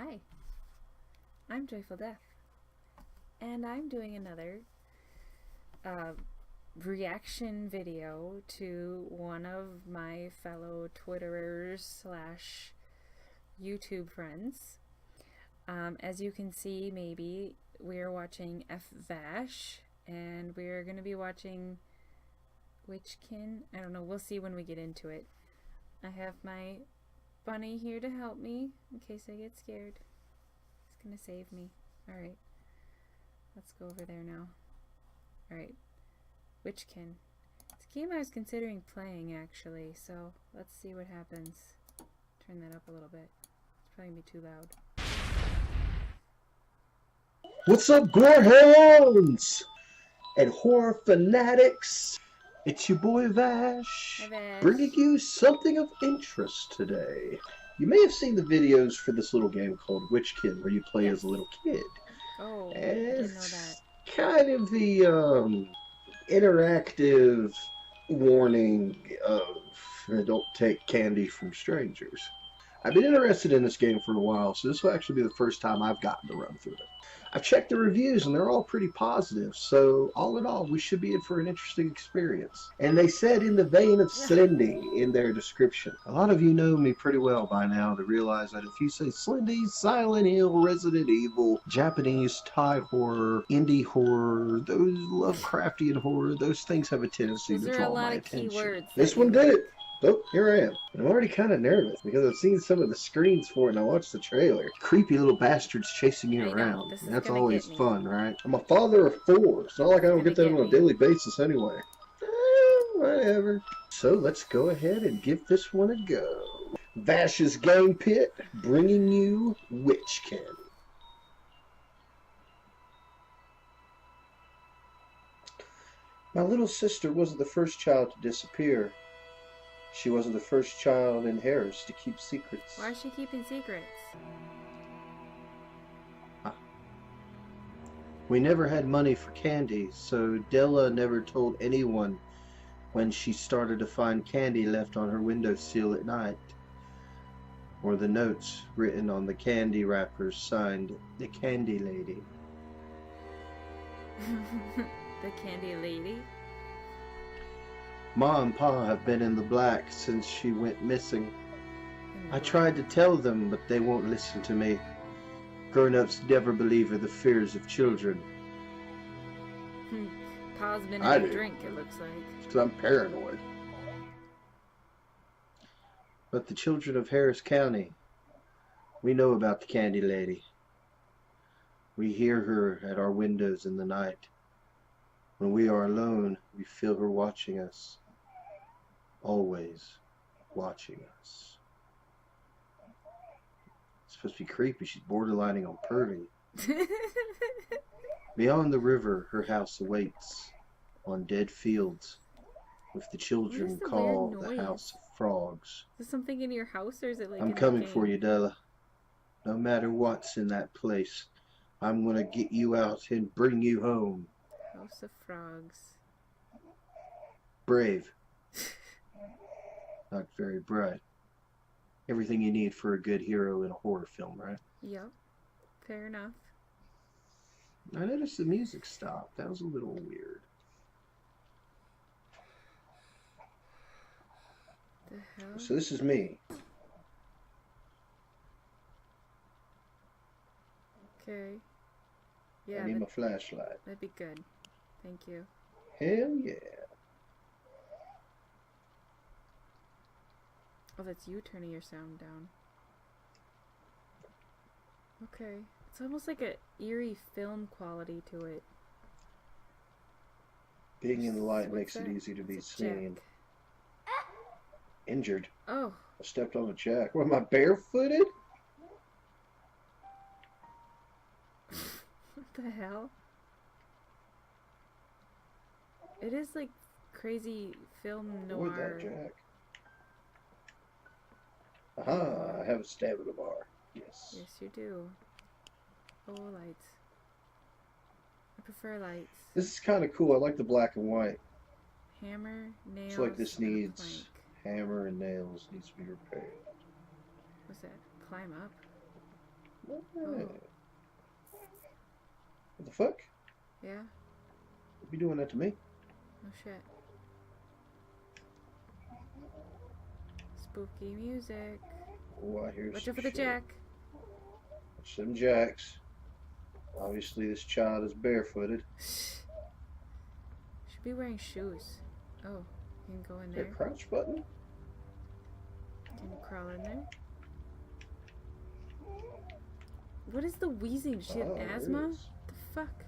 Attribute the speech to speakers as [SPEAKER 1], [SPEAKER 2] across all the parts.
[SPEAKER 1] Hi, I'm JoyfulDeath, and I'm doing another reaction video to one of my fellow Twitterers slash YouTube friends. As you can see, maybe we're watching Vash, and we're going to be watching Witchkin. I don't know, we'll see when we get into it. I have my bunny here to help me in case I get scared. He's gonna save me. Alright. Let's go over there now. Alright. Witchkin. It's a game I was considering playing actually, so let's see what happens. Turn that up a little bit. It's probably gonna be too loud.
[SPEAKER 2] What's up, gorehounds and horror fanatics? It's your boy Vash,
[SPEAKER 1] Hi, Vash.
[SPEAKER 2] bringing you something of interest today. You may have seen the videos for this little game called Witchkin, where you play as a little kid.
[SPEAKER 1] Oh,
[SPEAKER 2] And
[SPEAKER 1] I didn't know that.
[SPEAKER 2] kind of the interactive warning of don't take candy from strangers. I've been interested in this game for a while, so this will actually be the first time I've gotten to run through it. I've checked the reviews and they're all pretty positive, so all in all, we should be in for an interesting experience. And they said in the vein of Slendy in their description. A lot of you know me pretty well by now to realize that if you say Slendy, Silent Hill, Resident Evil, Japanese, Thai horror, indie horror, those Lovecraftian horror, those things have a tendency
[SPEAKER 1] Those
[SPEAKER 2] to
[SPEAKER 1] are
[SPEAKER 2] draw
[SPEAKER 1] a lot
[SPEAKER 2] my
[SPEAKER 1] of
[SPEAKER 2] attention.
[SPEAKER 1] keywords.
[SPEAKER 2] This one did it. Oh, here I am. And I'm already kind of nervous because I've seen some of the screens for it and I watched the trailer. Creepy little bastards chasing you around. That's always fun, right? I'm a father of 4. It's not like I don't get that on a daily basis anyway. Whatever. So let's go ahead and give this one a go. Vash's Game Pit bringing you Witchkin. My little sister wasn't the first child to disappear. She wasn't the first child in Harris to keep secrets.
[SPEAKER 1] Why is she keeping secrets?
[SPEAKER 2] We never had money for candy, so Della never told anyone when she started to find candy left on her windowsill at night, or the notes written on the candy wrappers signed the Candy Lady.
[SPEAKER 1] The Candy Lady?
[SPEAKER 2] Ma and Pa have been in the black since she went missing. I tried to tell them, but they won't listen to me. Grown-ups never believe in the fears of children.
[SPEAKER 1] Pa's been in a drink, it looks like.
[SPEAKER 2] Because I'm paranoid. But the children of Harris County, we know about the Candy Lady. We hear her at our windows in the night. When we are alone, we feel her watching us. Always watching us. It's supposed to be creepy. She's borderlining on pervy. Beyond the river, her house awaits on dead fields, with the children called the House of Frogs.
[SPEAKER 1] Is there something in your house, or is it like
[SPEAKER 2] I'm coming for you, Della. No matter what's in that place, I'm gonna get you out and bring you home.
[SPEAKER 1] House of Frogs.
[SPEAKER 2] Brave. Not very bright. Everything you need for a good hero in a horror film, right?
[SPEAKER 1] Yep. Fair enough.
[SPEAKER 2] I noticed the music stopped. That was a little weird.
[SPEAKER 1] The hell?
[SPEAKER 2] So this is me.
[SPEAKER 1] Okay. Yeah.
[SPEAKER 2] I need my flashlight.
[SPEAKER 1] That'd be good. Thank you.
[SPEAKER 2] Hell yeah.
[SPEAKER 1] Oh, that's you turning your sound down. Okay. It's almost like a eerie film quality to it.
[SPEAKER 2] Being in the light makes it easy to be seen. Injured.
[SPEAKER 1] Oh.
[SPEAKER 2] I stepped on a jack. What, am I barefooted?
[SPEAKER 1] What the hell? It is like crazy film noir.
[SPEAKER 2] With that jack. Aha, I have a stamina bar. Yes.
[SPEAKER 1] Yes, you do. Oh, lights. I prefer lights.
[SPEAKER 2] This is kind of cool. I like the black and white.
[SPEAKER 1] Hammer, nails.
[SPEAKER 2] It's like this
[SPEAKER 1] and a
[SPEAKER 2] needs
[SPEAKER 1] plank.
[SPEAKER 2] hammer and nails. Needs to be repaired.
[SPEAKER 1] What's that? Climb up?
[SPEAKER 2] What
[SPEAKER 1] Oh.
[SPEAKER 2] the fuck?
[SPEAKER 1] Yeah?
[SPEAKER 2] You be doing that to me?
[SPEAKER 1] Oh shit. Spooky music.
[SPEAKER 2] Oh, I hear
[SPEAKER 1] Watch
[SPEAKER 2] some
[SPEAKER 1] out for the
[SPEAKER 2] shit.
[SPEAKER 1] jack.
[SPEAKER 2] Some jacks. Obviously, this child is barefooted.
[SPEAKER 1] Should be wearing shoes. Oh, you can go in
[SPEAKER 2] Is
[SPEAKER 1] there.
[SPEAKER 2] there a crouch button?
[SPEAKER 1] Can you crawl in there? What is the wheezing? Does she have
[SPEAKER 2] There
[SPEAKER 1] asthma?
[SPEAKER 2] it is.
[SPEAKER 1] The fuck?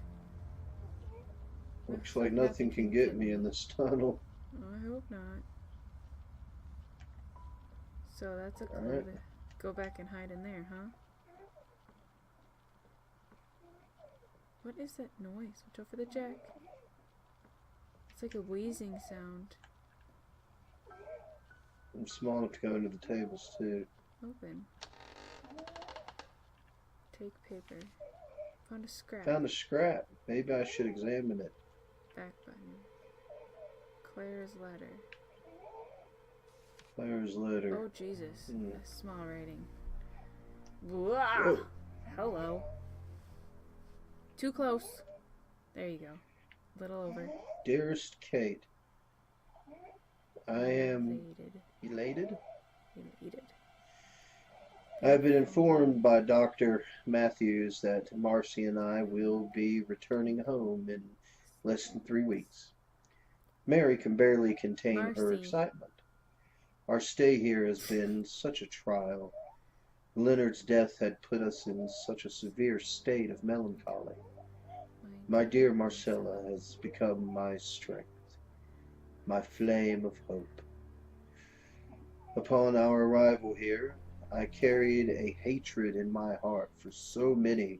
[SPEAKER 2] Looks
[SPEAKER 1] Oh,
[SPEAKER 2] like
[SPEAKER 1] fuck,
[SPEAKER 2] nothing can get me in this tunnel.
[SPEAKER 1] Oh, I hope not. So that's a clue
[SPEAKER 2] Alright.
[SPEAKER 1] to go back and hide in there, huh? What is that noise? Watch out for the jack. It's like a wheezing sound.
[SPEAKER 2] I'm small enough to go into the tables too.
[SPEAKER 1] Open. Take paper. Found a scrap.
[SPEAKER 2] Found a scrap. Maybe I should examine it.
[SPEAKER 1] Back button. Claire's letter.
[SPEAKER 2] Claire's letter.
[SPEAKER 1] Oh Jesus. That's small writing.
[SPEAKER 2] Whoa.
[SPEAKER 1] Wow. Hello. Too close. There you go. Little over.
[SPEAKER 2] Dearest Kate, I am
[SPEAKER 1] Elated.
[SPEAKER 2] elated. I've been informed by Dr. Matthews that Marcy and I will be returning home in less than 3 weeks. Mary can barely contain her
[SPEAKER 1] Marcy.
[SPEAKER 2] excitement. Our stay here has been such a trial. Leonard's death had put us in such a severe state of melancholy. My dear Marcella has become my strength, my flame of hope. Upon our arrival here, I carried a hatred in my heart for so many,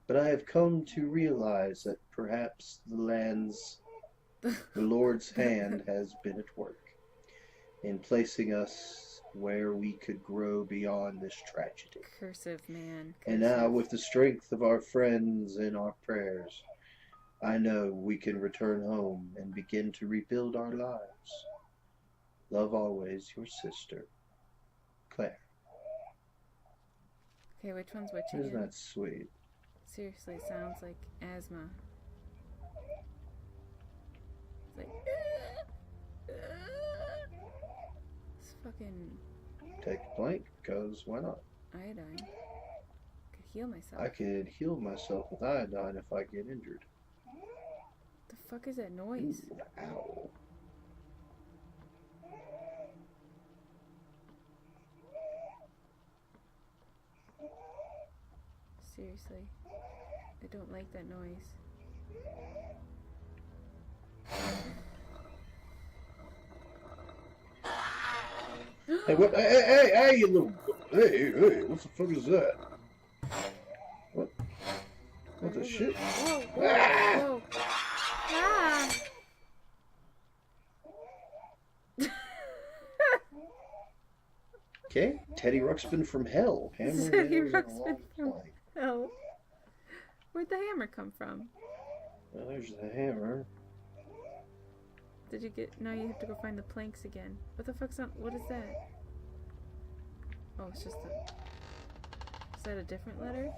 [SPEAKER 2] but I have come to realize that perhaps the Lord's hand has been at work in placing us where we could grow beyond this tragedy.
[SPEAKER 1] Cursive, man. Cursive.
[SPEAKER 2] And now, with the strength of our friends and our prayers, I know we can return home and begin to rebuild our lives. Love always, your sister, Claire.
[SPEAKER 1] Okay, which one's which
[SPEAKER 2] Isn't
[SPEAKER 1] again?
[SPEAKER 2] that sweet?
[SPEAKER 1] Seriously, it sounds like asthma. It's like... It's fucking...
[SPEAKER 2] Take a plank, because why not?
[SPEAKER 1] iodine. Could heal myself.
[SPEAKER 2] I could heal myself with iodine if I get injured.
[SPEAKER 1] The fuck is that noise?
[SPEAKER 2] Ooh, ow.
[SPEAKER 1] Seriously. I don't like that noise.
[SPEAKER 2] Hey, what? Hey, you little... Hey, what the fuck is that? What the shit?
[SPEAKER 1] Whoa, whoa,
[SPEAKER 2] Ah!
[SPEAKER 1] whoa. Ah!
[SPEAKER 2] Okay, Teddy Ruxpin from hell. Hammer
[SPEAKER 1] Teddy
[SPEAKER 2] nails on a
[SPEAKER 1] Ruxpin
[SPEAKER 2] long
[SPEAKER 1] from
[SPEAKER 2] plank.
[SPEAKER 1] hell. Where'd the hammer come from?
[SPEAKER 2] Well, there's the hammer.
[SPEAKER 1] Did you get... No, you have to go find the planks again. What the fuck's on... What is that? Oh, it's just a... Is that a different letter?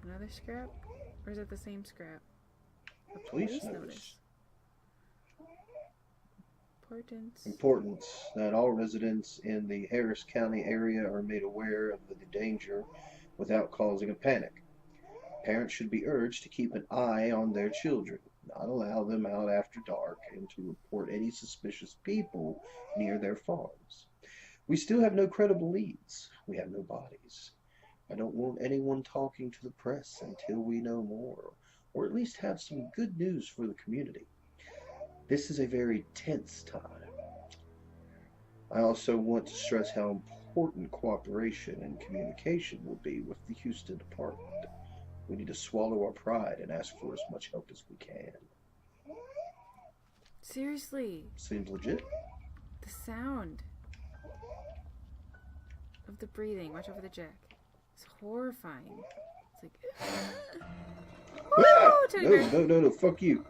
[SPEAKER 1] Another scrap? Or is it the same scrap? A
[SPEAKER 2] Police notice. Importance that all residents in the Harris County area are made aware of the danger without causing a panic. Parents should be urged to keep an eye on their children, not allow them out after dark, and to report any suspicious people near their farms. We still have no credible leads. We have no bodies. I don't want anyone talking to the press until we know more, or at least have some good news for the community. This is a very tense time. I also want to stress how important cooperation and communication will be with the Houston Department. We need to swallow our pride and ask for as much help as we can.
[SPEAKER 1] Seriously.
[SPEAKER 2] Seems legit.
[SPEAKER 1] The sound of the breathing. Watch over the jack. It's horrifying. It's like...
[SPEAKER 2] Ah!
[SPEAKER 1] Teddy bear.
[SPEAKER 2] No, fuck you.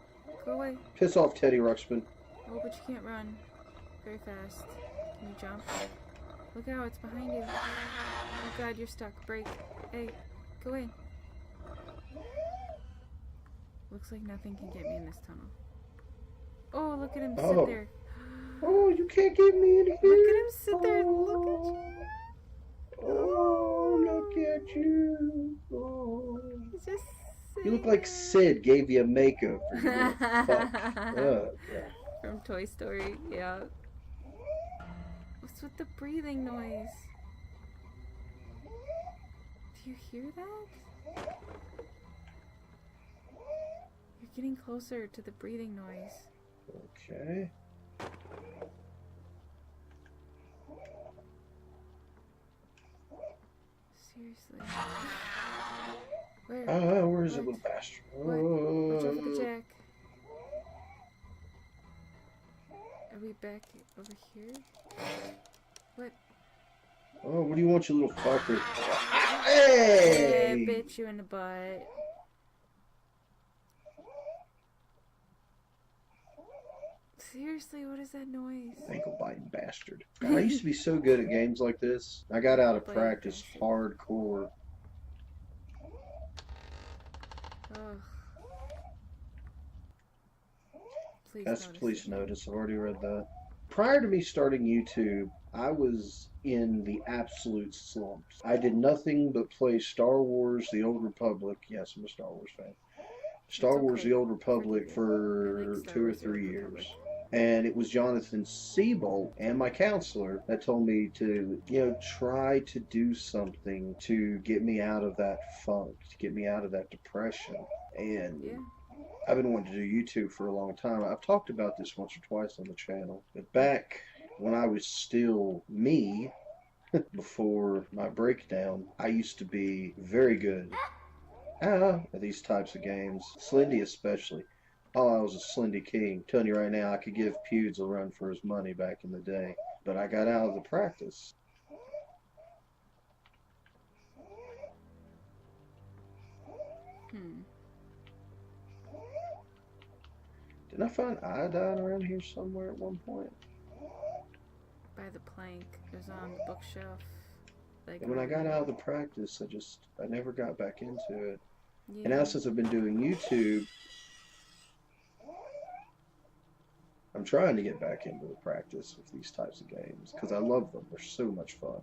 [SPEAKER 1] Go away.
[SPEAKER 2] Piss off, Teddy Ruxpin.
[SPEAKER 1] Oh, but you can't run very fast. Can you jump? Look out, it's behind you. Oh god, you're stuck. Break. Hey, go in. Looks like nothing can get me in this tunnel. Oh, look at him sit there.
[SPEAKER 2] Oh, you can't get me in here.
[SPEAKER 1] Look at him sit there and look at you.
[SPEAKER 2] Oh, look at you. Oh.
[SPEAKER 1] He's just
[SPEAKER 2] You look like Sid gave you a makeover. You little fuck. Oh, God.
[SPEAKER 1] From Toy Story, yeah. What's with the breathing noise? Do you hear that? You're getting closer to the breathing noise.
[SPEAKER 2] Okay.
[SPEAKER 1] Seriously. Where?
[SPEAKER 2] Oh, where is it, little bastard?
[SPEAKER 1] What? Watch out for the jack. Are we back over here? What?
[SPEAKER 2] Oh, what do you want, you little fucker? Hey!
[SPEAKER 1] Yeah, bit you in the butt. Seriously, what is that noise?
[SPEAKER 2] Ankle biting bastard. I used to be so good at games like this. I got out of practice hardcore.
[SPEAKER 1] Ugh.
[SPEAKER 2] That's police notice. I've already read that. Prior to me starting YouTube, I was in the absolute slumps. I did nothing but play Star Wars The Old Republic. Yes, I'm a Star Wars fan. Star Wars The Old Republic for 2 or 3 years. And it was Jonathan Siebold and my counselor that told me to, try to do something to get me out of that funk, to get me out of that depression. And I've been wanting to do YouTube for a long time. I've talked about this once or twice on the channel. But back when I was still me, before my breakdown, I used to be very good at these types of games. Slendy especially. Oh, I was a Slendy king. I'm telling you right now, I could give Pewds a run for his money back in the day. But I got out of the practice. Didn't I find iodine around here somewhere at one point?
[SPEAKER 1] By the plank. It was on the bookshelf. Like,
[SPEAKER 2] and when I got out of the practice, I never got back into it.
[SPEAKER 1] Yeah.
[SPEAKER 2] And now since I've been doing YouTube, I'm trying to get back into the practice with these types of games because I love them. They're so much fun.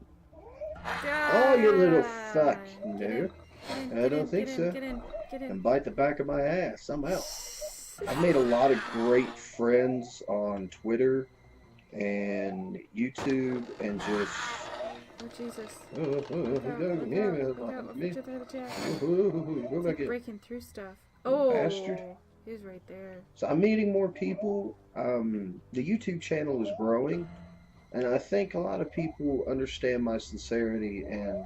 [SPEAKER 2] Oh, you little fuck. No, I don't think so.
[SPEAKER 1] Get in.
[SPEAKER 2] And bite the back of my ass. I'm out. I've made a lot of great friends on Twitter and YouTube and just...
[SPEAKER 1] Oh, Jesus.
[SPEAKER 2] Look out.
[SPEAKER 1] Breaking through stuff. Oh,
[SPEAKER 2] bastard.
[SPEAKER 1] He was right there.
[SPEAKER 2] So I'm meeting more people. The YouTube channel is growing. And I think a lot of people understand my sincerity and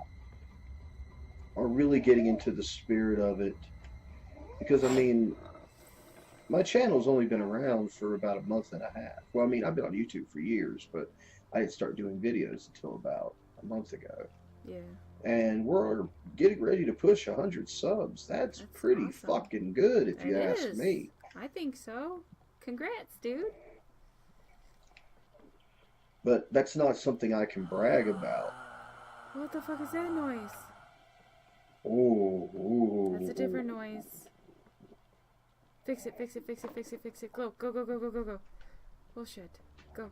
[SPEAKER 2] are really getting into the spirit of it. Because, I mean, my channel's only been around for about a month and a half. Well, I mean, I've been on YouTube for years, but I didn't start doing videos until about a month ago.
[SPEAKER 1] Yeah.
[SPEAKER 2] And we're getting ready to push 100 subs. That's pretty
[SPEAKER 1] awesome.
[SPEAKER 2] Fucking good, if you ask me.
[SPEAKER 1] I think so. Congrats, dude.
[SPEAKER 2] But that's not something I can brag about.
[SPEAKER 1] What the fuck is that noise?
[SPEAKER 2] Oh.
[SPEAKER 1] That's a different noise. Fix it. Go. Bullshit. Go.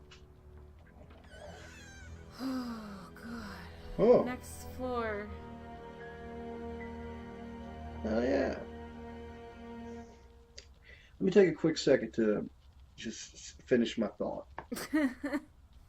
[SPEAKER 1] Oh, God.
[SPEAKER 2] Oh.
[SPEAKER 1] Next floor.
[SPEAKER 2] Oh, yeah. Let me take a quick second to just finish my thought.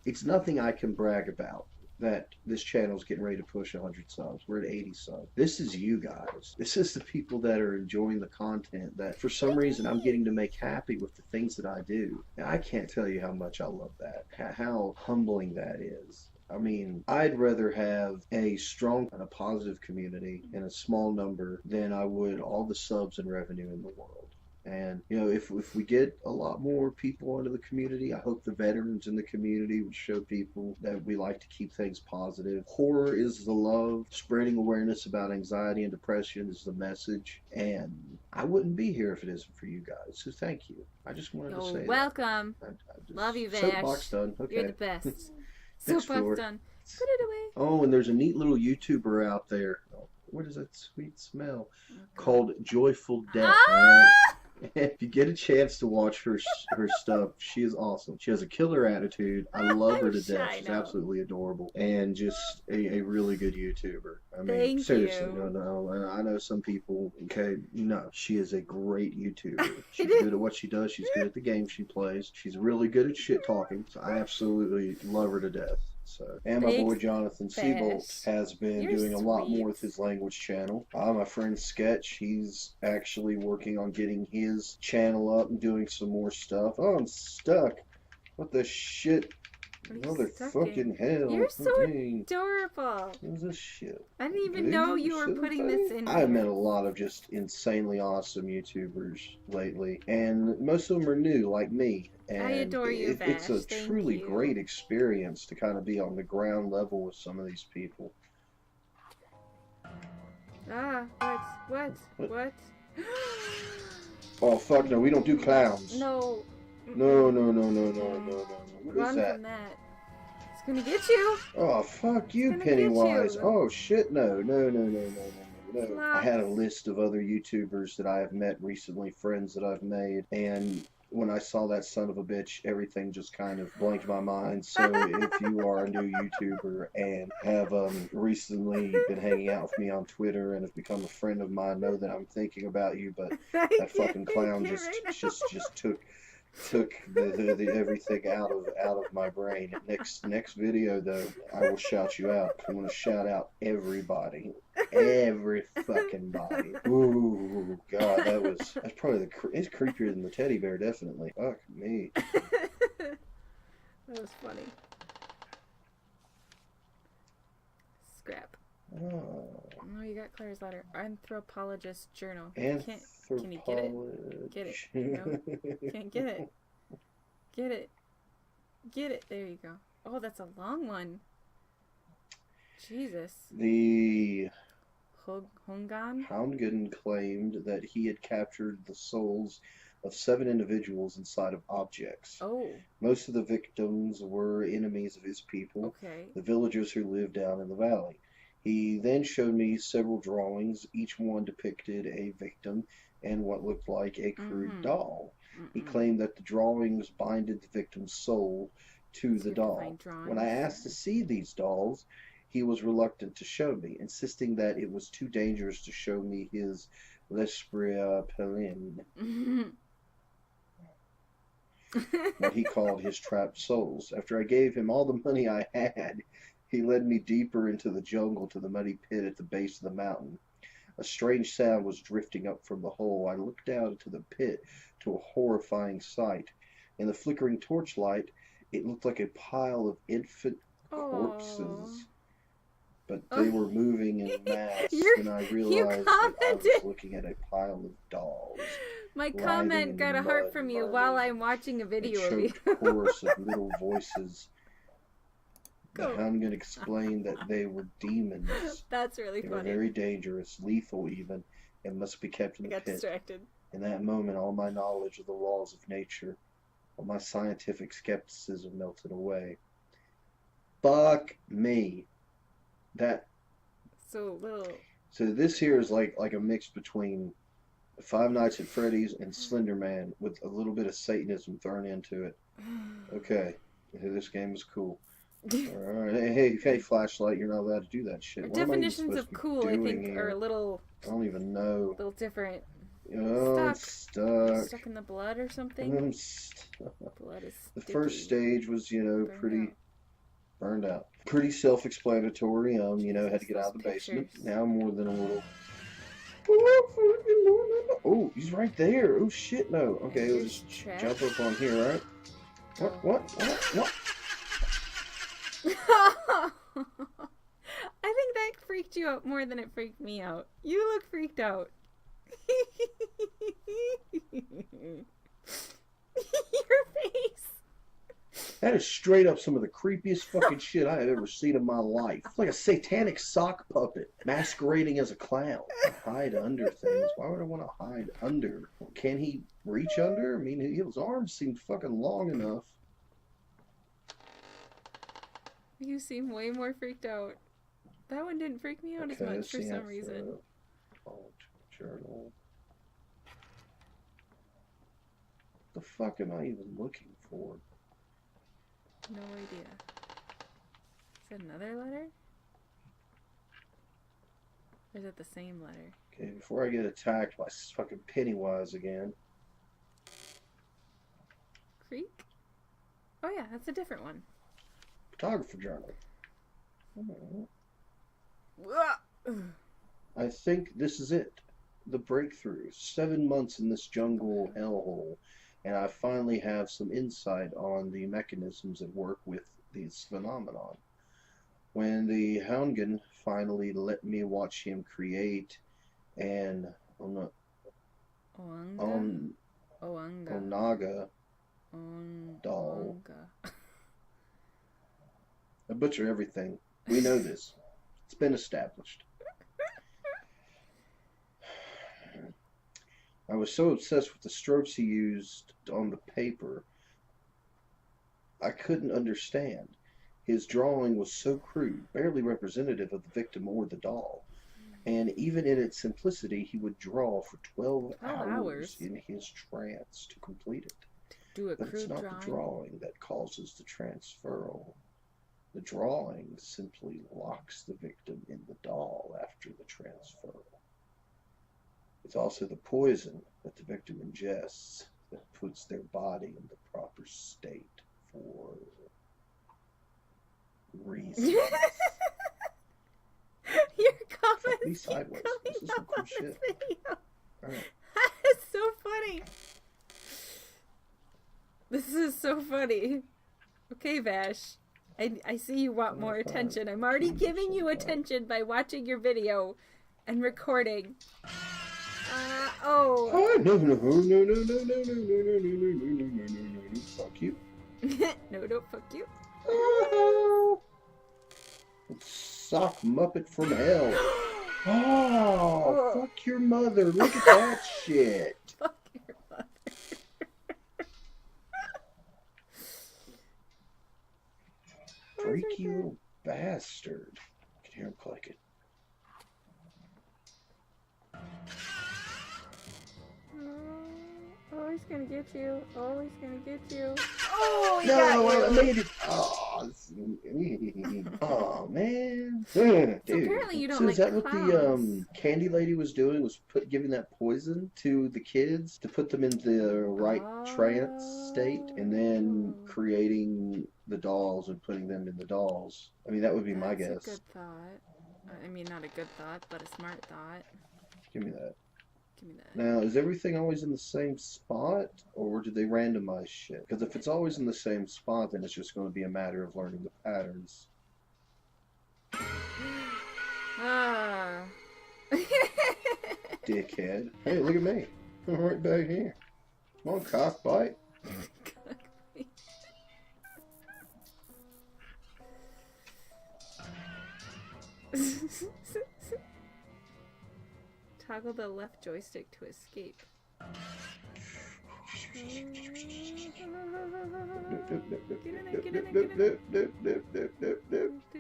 [SPEAKER 2] It's nothing I can brag about that this channel's getting ready to push 100 subs. We're at 80 subs. This is you guys. This is the people that are enjoying the content that for some reason I'm getting to make happy with the things that I do. And I can't tell you how much I love that, how humbling that is. I mean, I'd rather have a strong and a positive community in a small number than I would all the subs and revenue in the world. And, if we get a lot more people into the community, I hope the veterans in the community will show people that we like to keep things positive. Horror is the love. Spreading awareness about anxiety and depression is the message. And I wouldn't be here if it isn't for you guys. So thank you. I just wanted to say
[SPEAKER 1] welcome.
[SPEAKER 2] that.
[SPEAKER 1] Love you, Vash.
[SPEAKER 2] Soapbox done. Okay.
[SPEAKER 1] You're the best.
[SPEAKER 2] Next
[SPEAKER 1] Soapbox
[SPEAKER 2] floor.
[SPEAKER 1] done. Put it away.
[SPEAKER 2] Oh, and there's a neat little YouTuber out there. Oh, what is that sweet smell?
[SPEAKER 1] Okay.
[SPEAKER 2] Called Joyful Death.
[SPEAKER 1] Ah!
[SPEAKER 2] All right. If you get a chance to watch her stuff, she is awesome. She has a killer attitude. I love her
[SPEAKER 1] I'm
[SPEAKER 2] to death.
[SPEAKER 1] shy
[SPEAKER 2] She's
[SPEAKER 1] now.
[SPEAKER 2] absolutely adorable and just a really good YouTuber. I mean,
[SPEAKER 1] Thank
[SPEAKER 2] seriously,
[SPEAKER 1] you.
[SPEAKER 2] no. And I know some people. Okay, no, she is a great YouTuber. She's
[SPEAKER 1] It is.
[SPEAKER 2] good at what she does. She's good at the game she plays. She's really good at shit talking. So I absolutely love her to death. So, and my boy
[SPEAKER 1] Thanks,
[SPEAKER 2] Jonathan Seabolt
[SPEAKER 1] Vash.
[SPEAKER 2] has been
[SPEAKER 1] You're
[SPEAKER 2] doing a lot more
[SPEAKER 1] sweet.
[SPEAKER 2] with his language channel. My friend Sketch, he's actually working on getting his channel up and doing some more stuff. Oh, I'm stuck. What the shit?
[SPEAKER 1] What are you stuck in?
[SPEAKER 2] Motherfucking hell.
[SPEAKER 1] You're so
[SPEAKER 2] Dang.
[SPEAKER 1] adorable.
[SPEAKER 2] What is this shit?
[SPEAKER 1] I didn't even know you were putting this in
[SPEAKER 2] I've met
[SPEAKER 1] here.
[SPEAKER 2] a lot of just insanely awesome YouTubers lately, and most of them are new, like me. And
[SPEAKER 1] I adore you,
[SPEAKER 2] it's a
[SPEAKER 1] Vash. Thank
[SPEAKER 2] truly
[SPEAKER 1] you.
[SPEAKER 2] great experience to kind of be on the ground level with some of these people.
[SPEAKER 1] Ah, what?
[SPEAKER 2] Oh fuck no, we don't do clowns.
[SPEAKER 1] No.
[SPEAKER 2] No. What
[SPEAKER 1] Run
[SPEAKER 2] is that?
[SPEAKER 1] from that. It's gonna get you.
[SPEAKER 2] Oh fuck you,
[SPEAKER 1] It's gonna get
[SPEAKER 2] Pennywise.
[SPEAKER 1] you.
[SPEAKER 2] Oh shit, no. I had a
[SPEAKER 1] Lots.
[SPEAKER 2] list of other YouTubers that I have met recently, friends that I've made, and when I saw that son of a bitch, everything just kind of blanked my mind. So if you are a new YouTuber and have recently been hanging out with me on Twitter and have become a friend of mine, know that I'm thinking about you. But that fucking clown just took the everything out of my brain. Next video though, I will shout you out. I'm gonna shout out everybody, every fucking body. Ooh, God, that's probably it's creepier than the teddy bear, definitely. Fuck me.
[SPEAKER 1] That was funny. Scrap.
[SPEAKER 2] Oh.
[SPEAKER 1] Oh, you got Claire's letter. Anthropologist journal.
[SPEAKER 2] Can
[SPEAKER 1] you get it? Get it. No. Can't get it. Get it. Get it. There you go. Oh, that's a long one. Jesus.
[SPEAKER 2] The
[SPEAKER 1] Hongan?
[SPEAKER 2] Houngan claimed that he had captured the souls of 7 individuals inside of objects.
[SPEAKER 1] Oh.
[SPEAKER 2] Most of the victims were enemies of his people,
[SPEAKER 1] Okay.
[SPEAKER 2] the villagers who lived down in the valley. He then showed me several drawings. Each one depicted a victim and what looked like a crude doll. He claimed that the drawings binded the victim's soul to the doll. When I asked to see these dolls, he was reluctant to show me, insisting that it was too dangerous to show me his l'esprit pelin, what he called his trapped souls. After I gave him all the money I had, he led me deeper into the jungle to the muddy pit at the base of the mountain. A strange sound was drifting up from the hole. I looked down into the pit to a horrifying sight. In the flickering torchlight, it looked like a pile of infant corpses. But they were moving in mass, and I realized that I was looking at a pile of dolls.
[SPEAKER 1] My comment got a heart from you while I'm watching a video of you.
[SPEAKER 2] A chorus of little voices. I'm going to explain that they were demons.
[SPEAKER 1] That's really
[SPEAKER 2] funny.
[SPEAKER 1] They were
[SPEAKER 2] very dangerous, lethal even, and must be kept in the pit.
[SPEAKER 1] I got distracted.
[SPEAKER 2] In that moment, all my knowledge of the laws of nature, all my scientific skepticism melted away. Fuck me.
[SPEAKER 1] So
[SPEAKER 2] this here is like a mix between Five Nights at Freddy's and Slender Man with a little bit of Satanism thrown into it. Okay, this game is cool. Alright, hey, flashlight, you're not allowed to do that shit.
[SPEAKER 1] Definitions of cool, I think, are a little...
[SPEAKER 2] I don't even know.
[SPEAKER 1] A little different.
[SPEAKER 2] Oh,
[SPEAKER 1] Stuck in the blood or something?
[SPEAKER 2] I'm stuck.
[SPEAKER 1] Blood is
[SPEAKER 2] The
[SPEAKER 1] sticky.
[SPEAKER 2] first stage was, pretty... Burned out. Pretty self-explanatory, had to get out of the basement. Now more than a little... Oh, he's right there. Oh, shit, no. Okay, we'll just jump up on here, right? What?
[SPEAKER 1] I think that freaked you out more than it freaked me out. You look freaked out. Your face.
[SPEAKER 2] That is straight up some of the creepiest fucking shit I have ever seen in my life. It's like a satanic sock puppet masquerading as a clown. Hide under things. Why would I want to hide under? Can he reach under? I mean, his arms seem fucking long enough.
[SPEAKER 1] You seem way more freaked out. That one didn't freak me out as much for some reason.
[SPEAKER 2] Journal. The fuck am I even looking for?
[SPEAKER 1] No idea. Is that another letter? Or is it the same letter?
[SPEAKER 2] Okay, before I get attacked by fucking Pennywise again.
[SPEAKER 1] Creek? Oh yeah, that's a different one.
[SPEAKER 2] Photographer journal.
[SPEAKER 1] Oh.
[SPEAKER 2] I think this is it. The breakthrough. 7 months in this jungle hellhole, and I finally have some insight on the mechanisms at work with these phenomenon. When the Houngan finally let me watch him create an Onaga doll. I butcher everything. We know this. It's been established. I was so obsessed with the strokes he used on the paper, I couldn't understand. His drawing was so crude, barely representative of the victim or the doll. And even in its simplicity, he would draw for 12 hours in his trance to complete it. But it's not the drawing that causes the transferal. The drawing simply locks the victim in the doll after the transferal. It's also the poison that the victim ingests that puts their body in the proper state for reasons.
[SPEAKER 1] Your comments
[SPEAKER 2] keep coming
[SPEAKER 1] up on this video.
[SPEAKER 2] Right.
[SPEAKER 1] That is so funny. This is so funny. Okay, Vash. I see you want more attention. I'm already giving you attention by watching your video and recording.
[SPEAKER 2] Oh, no. Fuck you.
[SPEAKER 1] No, don't fuck you.
[SPEAKER 2] Oh, sock Muppet from hell. Oh, fuck your mother. Look at that shit.
[SPEAKER 1] Fuck your mother.
[SPEAKER 2] Freaky little bastard. I can hear him clicking.
[SPEAKER 1] Oh, he's gonna get you. Oh, he's gonna get you. Oh, he got you.
[SPEAKER 2] I made it. Oh, man. Dude.
[SPEAKER 1] So apparently you don't
[SPEAKER 2] so
[SPEAKER 1] like
[SPEAKER 2] is that
[SPEAKER 1] clowns.
[SPEAKER 2] What the candy lady was doing? Was giving that poison to the kids to put them in the right trance state, and then creating the dolls and putting them in the dolls. I mean, that would be my guess.
[SPEAKER 1] That's a good thought. I mean, not a good thought, but a smart thought.
[SPEAKER 2] Give me that.
[SPEAKER 1] Give me that.
[SPEAKER 2] Now, is everything always in the same spot, or do they randomize shit? Because if it's always in the same spot, then it's just going to be a matter of learning the patterns.
[SPEAKER 1] Ah.
[SPEAKER 2] Dickhead. Hey, look at me. I'm right back here. Come on, cockbite.
[SPEAKER 1] Toggle the left joystick to escape.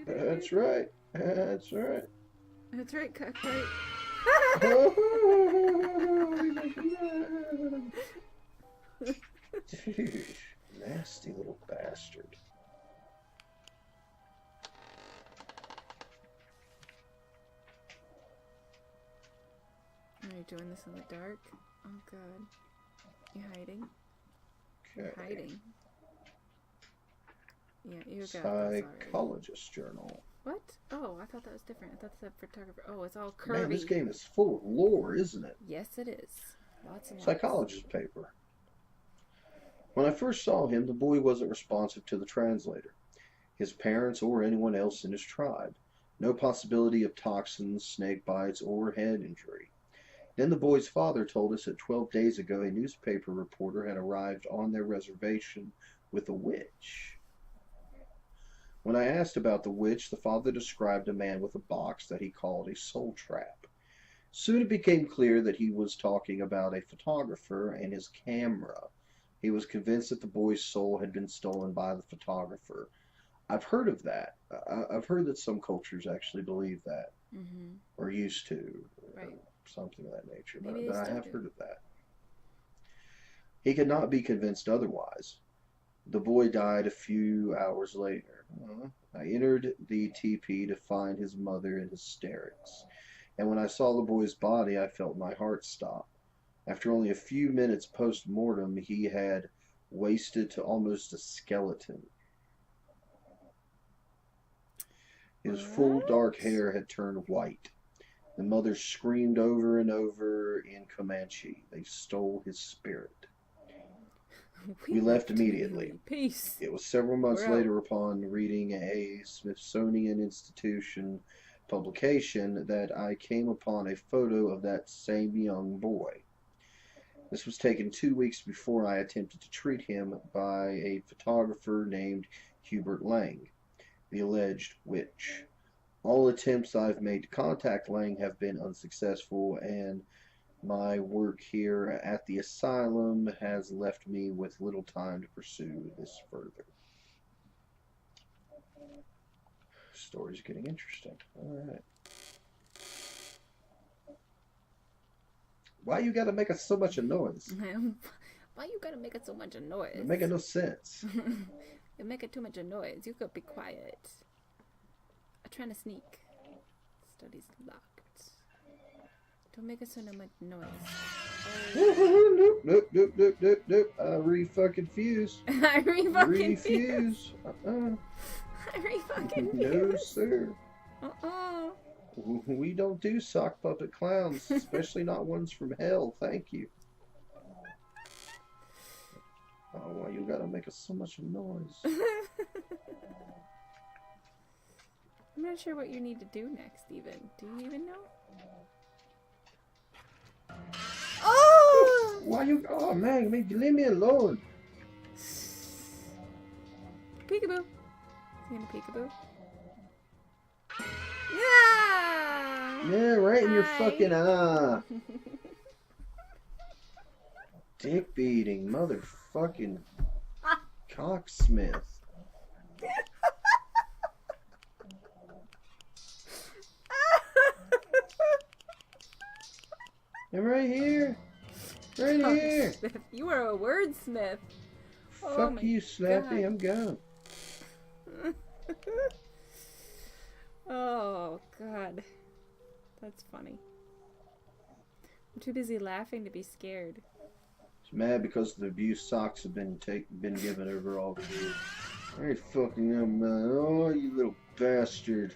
[SPEAKER 2] That's right. That's right.
[SPEAKER 1] That's right, cockbite.
[SPEAKER 2] Dude, nasty little bastard.
[SPEAKER 1] Are you doing this in the dark? Oh god. You hiding?
[SPEAKER 2] Okay.
[SPEAKER 1] You're hiding. Yeah, you got
[SPEAKER 2] Psychologist journal.
[SPEAKER 1] What? Oh, I thought that was different. I thought it said photographer. Oh, it's all curvy.
[SPEAKER 2] Man, this game is full of lore, isn't it?
[SPEAKER 1] Yes, it is. Lots and lots.
[SPEAKER 2] Psychologist paper. When I first saw him, the boy wasn't responsive to the translator, his parents, or anyone else in his tribe. No possibility of toxins, snake bites, or head injury. Then the boy's father told us that 12 days ago a newspaper reporter had arrived on their reservation with a witch. When I asked about the witch, the father described a man with a box that he called a soul trap. Soon it became clear that he was talking about a photographer and his camera. He was convinced that the boy's soul had been stolen by the photographer. I've heard of that. I've heard that some cultures actually believe that,
[SPEAKER 1] Mm-hmm.
[SPEAKER 2] or used to, or
[SPEAKER 1] Right.
[SPEAKER 2] something of that nature.
[SPEAKER 1] Maybe they
[SPEAKER 2] But I
[SPEAKER 1] still
[SPEAKER 2] have
[SPEAKER 1] do.
[SPEAKER 2] heard of that. He could not be convinced otherwise. The boy died a few hours later. I entered the TP to find his mother in hysterics, and when I saw the boy's body, I felt my heart stop. After only a few minutes post mortem, he had wasted to almost a skeleton. His full dark
[SPEAKER 1] What?
[SPEAKER 2] hair had turned white. The mother screamed over and over in Comanche. They stole his spirit. We left immediately.
[SPEAKER 1] Peace.
[SPEAKER 2] It was several
[SPEAKER 1] We're
[SPEAKER 2] months
[SPEAKER 1] out.
[SPEAKER 2] later, upon reading a Smithsonian Institution publication, that I came upon a photo of that same young boy. This was taken 2 weeks before I attempted to treat him by a photographer named Hubert Lang, the alleged witch. All attempts I've made to contact Lang have been unsuccessful, and my work here at the asylum has left me with little time to pursue this further. Story's getting interesting. All right. Why you gotta make so much of noise?
[SPEAKER 1] Why you gotta make it so much of
[SPEAKER 2] It
[SPEAKER 1] noise?
[SPEAKER 2] making no sense.
[SPEAKER 1] You're making too much of noise. You could be quiet. I'm trying to sneak. Study's locked. Don't make it so much noise.
[SPEAKER 2] Nope, nope, nope, nope, nope, nope. I re-fucking-fuse.
[SPEAKER 1] I re-fucking
[SPEAKER 2] Refuse.
[SPEAKER 1] I re-fucking
[SPEAKER 2] No, sir.
[SPEAKER 1] Uh-uh.
[SPEAKER 2] We don't do sock puppet clowns, especially not ones from hell. Thank you. Oh, why you gotta make so much noise?
[SPEAKER 1] I'm not sure what you need to do next, even. Do you even know? Oh!
[SPEAKER 2] Why you? Oh man, leave me alone.
[SPEAKER 1] Peekaboo. You gonna peekaboo? Yeah!
[SPEAKER 2] Yeah, right in your
[SPEAKER 1] Hi.
[SPEAKER 2] fucking eye. Dick beating, motherfucking cocksmith. I'm right here. Right here.
[SPEAKER 1] Smith. You are a wordsmith. Oh
[SPEAKER 2] Fuck
[SPEAKER 1] my
[SPEAKER 2] you, Slappy.
[SPEAKER 1] God.
[SPEAKER 2] I'm gone.
[SPEAKER 1] Oh, God. That's funny. I'm too busy laughing to be scared.
[SPEAKER 2] It's mad because the abuse socks have been given over all the years. I ain't fucking them, man. Oh, you little bastard.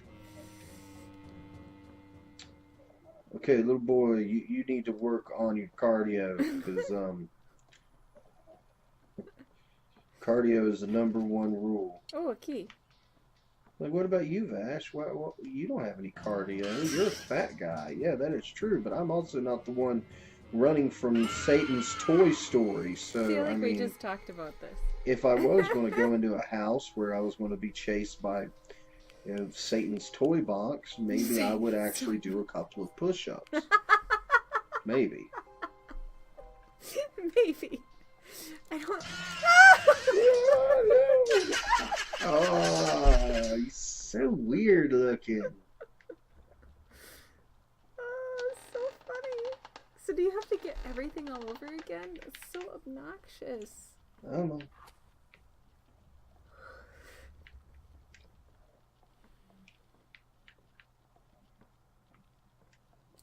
[SPEAKER 2] Okay, little boy, you need to work on your cardio, because cardio is the #1 rule.
[SPEAKER 1] Oh, a key.
[SPEAKER 2] Like, what about you, Vash? What, you don't have any cardio. You're a fat guy. Yeah, that is true, but I'm also not the one running from Satan's toy story. So,
[SPEAKER 1] I feel like
[SPEAKER 2] I
[SPEAKER 1] we
[SPEAKER 2] mean,
[SPEAKER 1] just talked about this.
[SPEAKER 2] if I was going to go into a house where I was going to be chased by Satan's toy box, maybe I would actually do a couple of push-ups. Maybe.
[SPEAKER 1] Maybe. I don't...
[SPEAKER 2] Oh, he's so weird looking.
[SPEAKER 1] Oh, it's so funny. So do you have to get everything all over again? It's so obnoxious.
[SPEAKER 2] I don't know.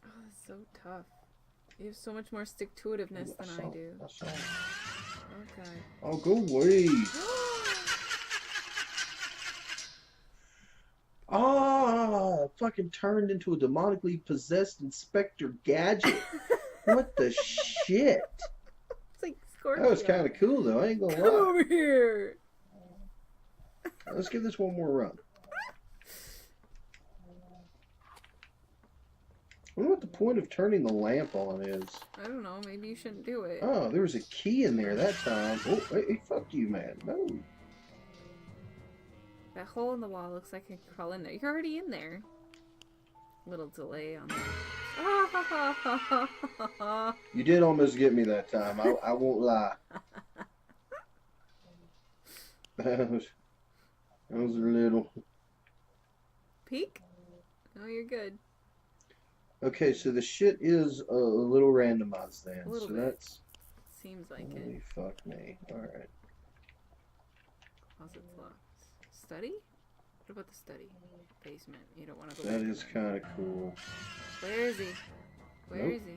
[SPEAKER 1] Oh, it's so tough. You have so much more stick-to-itiveness than I do. Okay.
[SPEAKER 2] Oh, go away. Ah, fucking turned into a demonically possessed Inspector Gadget. What the shit?
[SPEAKER 1] It's like Scorpio.
[SPEAKER 2] That was kind of cool, though. I ain't gonna
[SPEAKER 1] Come
[SPEAKER 2] lie.
[SPEAKER 1] over here.
[SPEAKER 2] Let's give this one more run. I wonder what the point of turning the lamp on is.
[SPEAKER 1] I don't know. Maybe you shouldn't do it.
[SPEAKER 2] Oh, there was a key in there that time. Oh, hey, fuck you, man. No.
[SPEAKER 1] That hole in the wall looks like I can crawl in there. You're already in there. Little delay on that.
[SPEAKER 2] You did almost get me that time. I won't lie. Those are little.
[SPEAKER 1] Peek? Oh, you're good.
[SPEAKER 2] Okay, so the shit is a little randomized then.
[SPEAKER 1] A little
[SPEAKER 2] So
[SPEAKER 1] bit.
[SPEAKER 2] that's.
[SPEAKER 1] Seems like
[SPEAKER 2] Holy
[SPEAKER 1] it.
[SPEAKER 2] fuck me. Alright.
[SPEAKER 1] Closet's locked. Study? What about the study? Basement. You don't want to go
[SPEAKER 2] That
[SPEAKER 1] back
[SPEAKER 2] is
[SPEAKER 1] in there.
[SPEAKER 2] kind of cool.
[SPEAKER 1] Where is he? Where is he?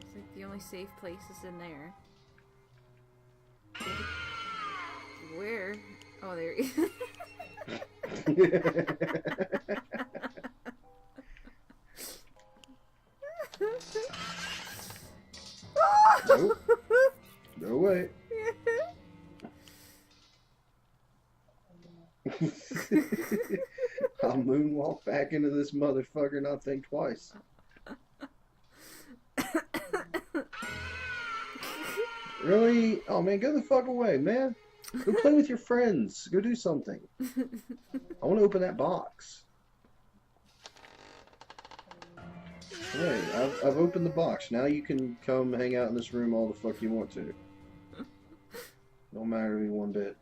[SPEAKER 1] It's like the only safe place is in there. Where? Oh, there he is.
[SPEAKER 2] Nope. No way. I'll moonwalk back into this motherfucker, not think twice. Really? Oh man, go the fuck away, man. Go play with your friends. Go do something. I want to open that box. Hey, I've opened the box. Now you can come hang out in this room all the fuck you want to. Don't matter to me one bit.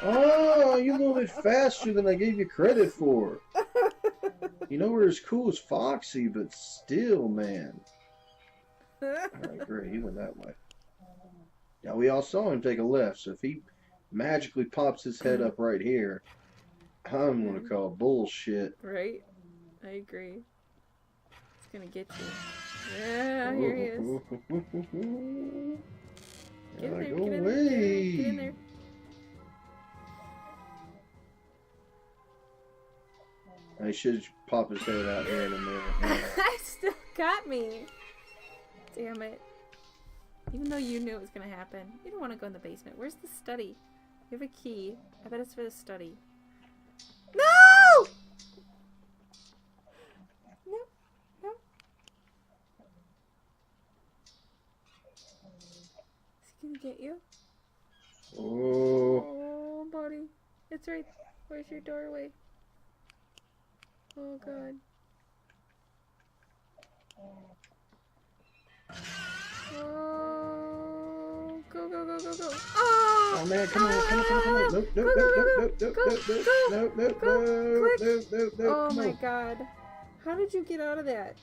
[SPEAKER 2] Oh, you're a little bit faster than I gave you credit for. You know we're as cool as Foxy, but still, man. Alright, great. He went that way. Yeah, we all saw him take a left, so if he magically pops his head up right here, I'm gonna call bullshit.
[SPEAKER 1] Right? I agree. It's gonna get you. Yeah, here he is. Get in there,
[SPEAKER 2] Go
[SPEAKER 1] get in there,
[SPEAKER 2] away.
[SPEAKER 1] get in there.
[SPEAKER 2] I should pop his head out here in a minute.
[SPEAKER 1] I still got me. Damn it. Even though you knew it was gonna happen. You don't want to go in the basement. Where's the study? You have a key. I bet it's for the study. No! No. No. Is he gonna get you?
[SPEAKER 2] Oh.
[SPEAKER 1] Oh, buddy. It's right. Where's your doorway? Oh, God. Oh, go, go, go, go, go. Oh,
[SPEAKER 2] Oh man, come on, come on, come on, come on. Nope, nope, nope, nope, nope, nope, nope, nope, nope, nope, nope, nope.
[SPEAKER 1] Oh my God. How did you get out of that?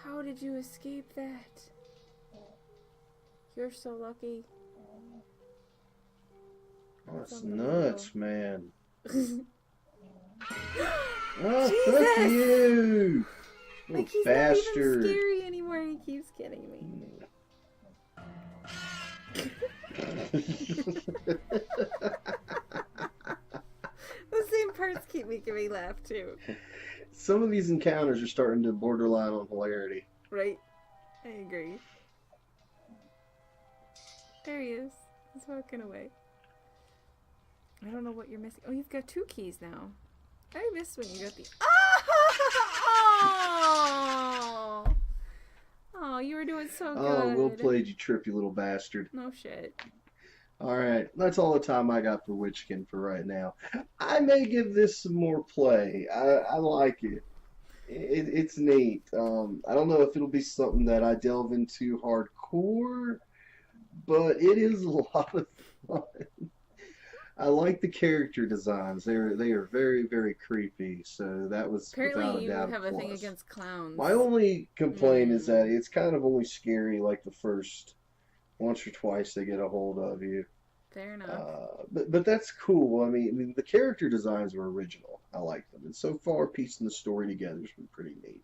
[SPEAKER 1] How did you escape that? You're so lucky.
[SPEAKER 2] That's nuts, man. Oh,
[SPEAKER 1] Jesus!
[SPEAKER 2] fuck you!
[SPEAKER 1] Like
[SPEAKER 2] Little
[SPEAKER 1] he's
[SPEAKER 2] bastard.
[SPEAKER 1] not even scary anymore. He keeps kidding me. The same parts keep making me laugh too.
[SPEAKER 2] Some of these encounters are starting to borderline on hilarity.
[SPEAKER 1] Right? I agree. There he is. He's walking away. I don't know what you're missing. Oh, you've got 2 keys now. I missed when you got the... Oh! Oh, you were doing so good.
[SPEAKER 2] Oh, well played, you trippy little bastard.
[SPEAKER 1] No shit.
[SPEAKER 2] Alright, that's all the time I got for Witchkin for right now. I may give this some more play. I like it. It's neat. I don't know if it'll be something that I delve into hardcore, but it is a lot of fun. I like the character designs. They are very, very creepy. So that was without
[SPEAKER 1] Apparently
[SPEAKER 2] a
[SPEAKER 1] you
[SPEAKER 2] doubt
[SPEAKER 1] have
[SPEAKER 2] a
[SPEAKER 1] a thing
[SPEAKER 2] plus.
[SPEAKER 1] against clowns.
[SPEAKER 2] My only complaint is that it's kind of only scary like the first once or twice they get a hold of you.
[SPEAKER 1] Fair enough.
[SPEAKER 2] But that's cool. I mean, the character designs were original. I like them, and so far piecing the story together has been pretty neat.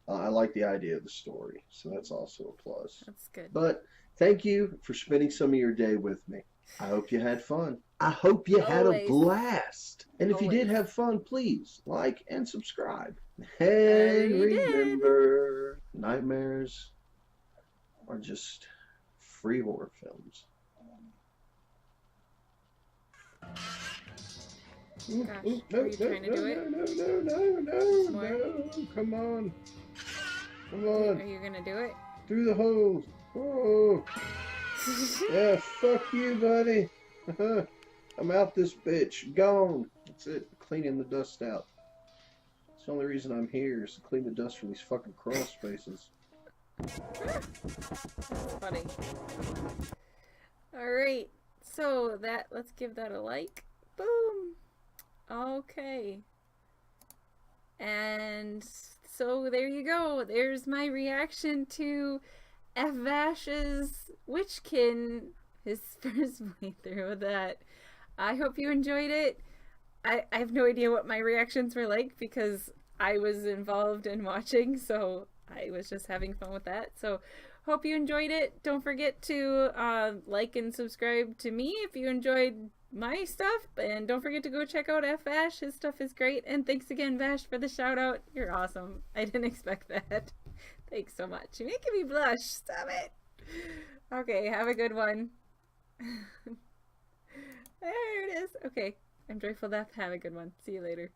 [SPEAKER 2] I like the idea of the story, so that's also a plus.
[SPEAKER 1] That's good.
[SPEAKER 2] But thank you for spending some of your day with me. I hope you had fun. I hope you had a blast. And if you did have fun, please like and subscribe. And remember, nightmares are just free horror films.
[SPEAKER 1] Gosh,
[SPEAKER 2] No,
[SPEAKER 1] are you trying to do it?
[SPEAKER 2] No, come on. Come on.
[SPEAKER 1] Are you gonna do it?
[SPEAKER 2] Through the holes. Oh. Yeah, fuck you, buddy. I'm out this bitch. Gone. That's it. Cleaning the dust out. It's the only reason I'm here is to clean the dust from these fucking crawl spaces.
[SPEAKER 1] That's funny. Alright, so let's give that a like. Boom! Okay. And so there you go. There's my reaction to Vash's Witchkin, his first playthrough of that. I hope you enjoyed it. I have no idea what my reactions were like because I was involved in watching, so I was just having fun with that. So hope you enjoyed it. Don't forget to like and subscribe to me if you enjoyed my stuff, and don't forget to go check out Vash. His stuff is great. And thanks again, Vash, for the shout out. You're awesome. I didn't expect that. Thanks so much. You're making me blush. Stop it. Okay, have a good one. There it is. Okay, I'm Joyful Death. Have a good one. See you later.